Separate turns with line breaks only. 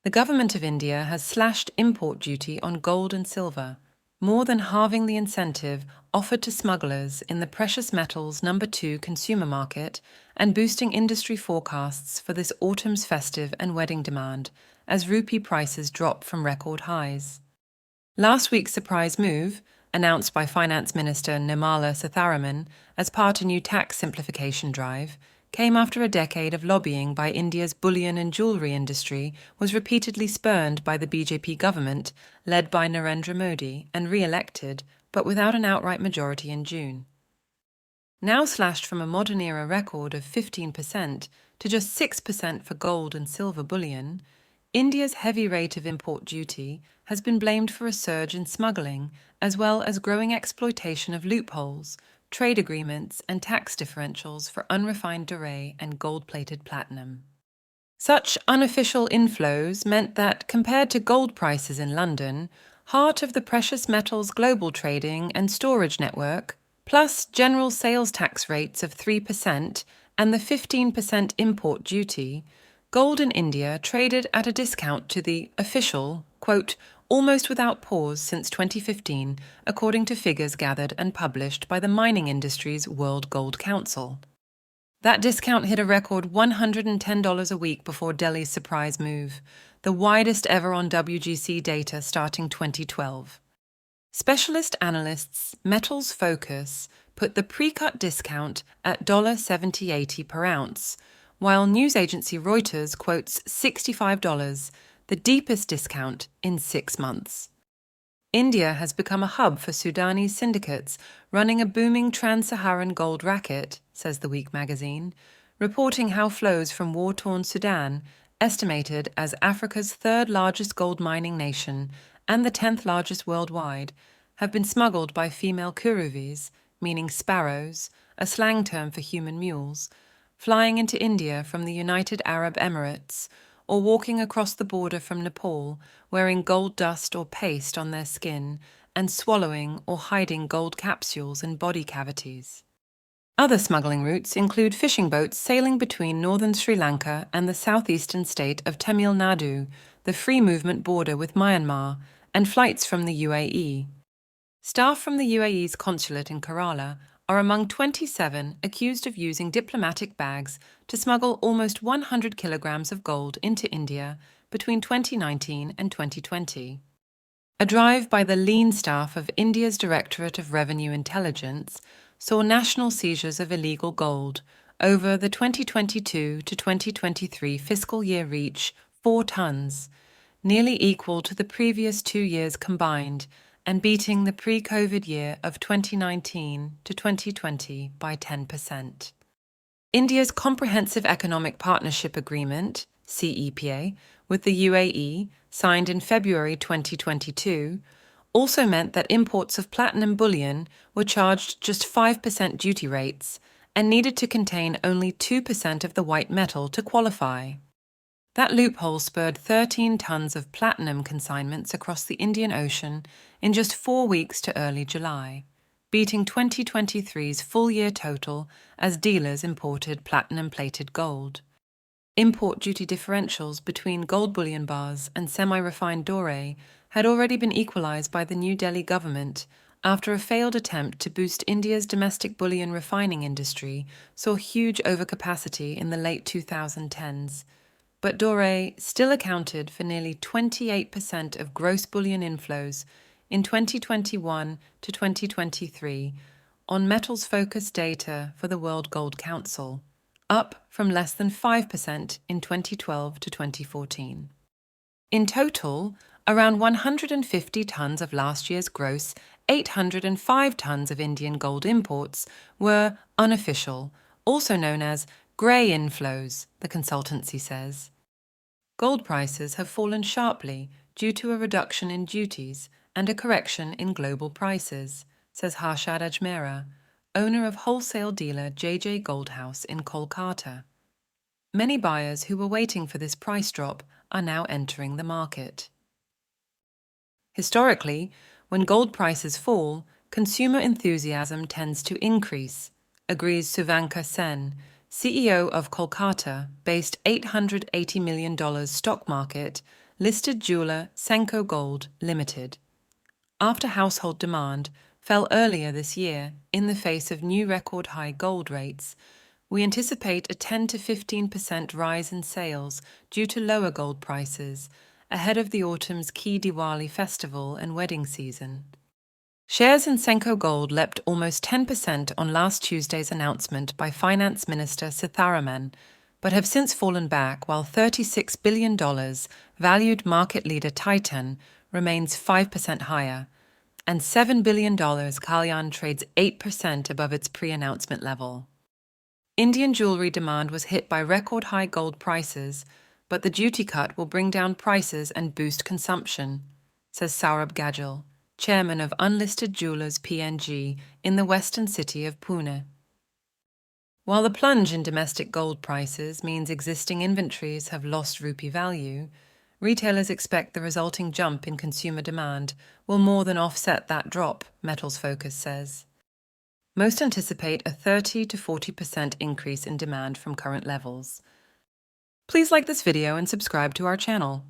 The government of India has slashed import duty on gold and silver, more than halving the incentive offered to smugglers in the precious metals number 2 consumer market and boosting industry forecasts for this autumn's festive and wedding demand as rupee prices drop from record highs. Last week's surprise move, announced by Finance Minister Nirmala Sitharaman as part of a new tax simplification drive, came after a decade of lobbying by India's bullion and jewellery industry was repeatedly spurned by the BJP government, led by Narendra Modi, and re-elected, but without an outright majority in June. Now slashed from a modern-era record of 15% to just 6% for gold and silver bullion, India's heavy rate of import duty has been blamed for a surge in smuggling, as well as growing exploitation of loopholes, trade agreements, and tax differentials for unrefined doré and gold-plated platinum. Such unofficial inflows meant that, compared to gold prices in London, heart of the precious metals global trading and storage network, plus general sales tax rates of 3% and the 15% import duty, gold in India traded at a discount to the official, quote, almost without pause since 2015, according to figures gathered and published by the mining industry's World Gold Council. That discount hit a record $110 a week before Delhi's surprise move, the widest ever on WGC data starting 2012. Specialist analysts Metals Focus put the pre-cut discount at $70.80 per ounce, while news agency Reuters quotes $65, the deepest discount in 6 months. India has become a hub for Sudanese syndicates running a booming trans-Saharan gold racket, says The Week magazine, reporting how flows from war-torn Sudan, estimated as Africa's third largest gold mining nation and the 10th largest worldwide, have been smuggled by female kuruvis, meaning sparrows, a slang term for human mules, flying into India from the United Arab Emirates, or walking across the border from Nepal, wearing gold dust or paste on their skin, and swallowing or hiding gold capsules in body cavities. Other smuggling routes include fishing boats sailing between northern Sri Lanka and the southeastern state of Tamil Nadu, the free movement border with Myanmar, and flights from the UAE. Staff from the UAE's consulate in Kerala are among 27 accused of using diplomatic bags to smuggle almost 100 kilograms of gold into India between 2019 and 2020. A drive by the lean staff of India's Directorate of Revenue Intelligence saw national seizures of illegal gold over the 2022 to 2023 fiscal year reach 4 tons, nearly equal to the previous 2 years combined, and beating the pre-COVID year of 2019 to 2020 by 10%. India's Comprehensive Economic Partnership Agreement, CEPA, with the UAE, signed in February 2022, also meant that imports of platinum bullion were charged just 5% duty rates and needed to contain only 2% of the white metal to qualify. That loophole spurred 13 tons of platinum consignments across the Indian Ocean in just 4 weeks to early July, beating 2023's full-year total as dealers imported platinum-plated gold. Import duty differentials between gold bullion bars and semi-refined doré had already been equalized by the New Delhi government after a failed attempt to boost India's domestic bullion refining industry saw huge overcapacity in the late 2010s. But doré still accounted for nearly 28% of gross bullion inflows in 2021 to 2023 on metals-focused data for the World Gold Council, up from less than 5% in 2012 to 2014. In total, around 150 tons of last year's gross 805 tons of Indian gold imports were unofficial, also known as grey inflows, the consultancy says. Gold prices have fallen sharply due to a reduction in duties and a correction in global prices, says Harshad Ajmera, owner of wholesale dealer JJ Goldhouse in Kolkata. Many buyers who were waiting for this price drop are now entering the market. Historically, when gold prices fall, consumer enthusiasm tends to increase, agrees Suvankar Sen, CEO of Kolkata-based $880 million stock market listed jeweler Senco Gold Limited. After household demand fell earlier this year in the face of new record high gold rates, we anticipate a 10 to 15% rise in sales due to lower gold prices ahead of the autumn's key Diwali festival and wedding season. Shares in Senco Gold leapt almost 10% on last Tuesday's announcement by Finance Minister Sitharaman, but have since fallen back while $36 billion valued market leader Titan remains 5% higher, and $7 billion Kalyan trades 8% above its pre-announcement level. Indian jewelry demand was hit by record high gold prices, but the duty cut will bring down prices and boost consumption, says Saurabh Gadgil, chairman of Unlisted Jewelers PNG in the western city of Pune. While the plunge in domestic gold prices means existing inventories have lost rupee value, retailers expect the resulting jump in consumer demand will more than offset that drop, Metals Focus says. Most anticipate a 30 to 40% increase in demand from current levels. Please like this video and subscribe to our channel.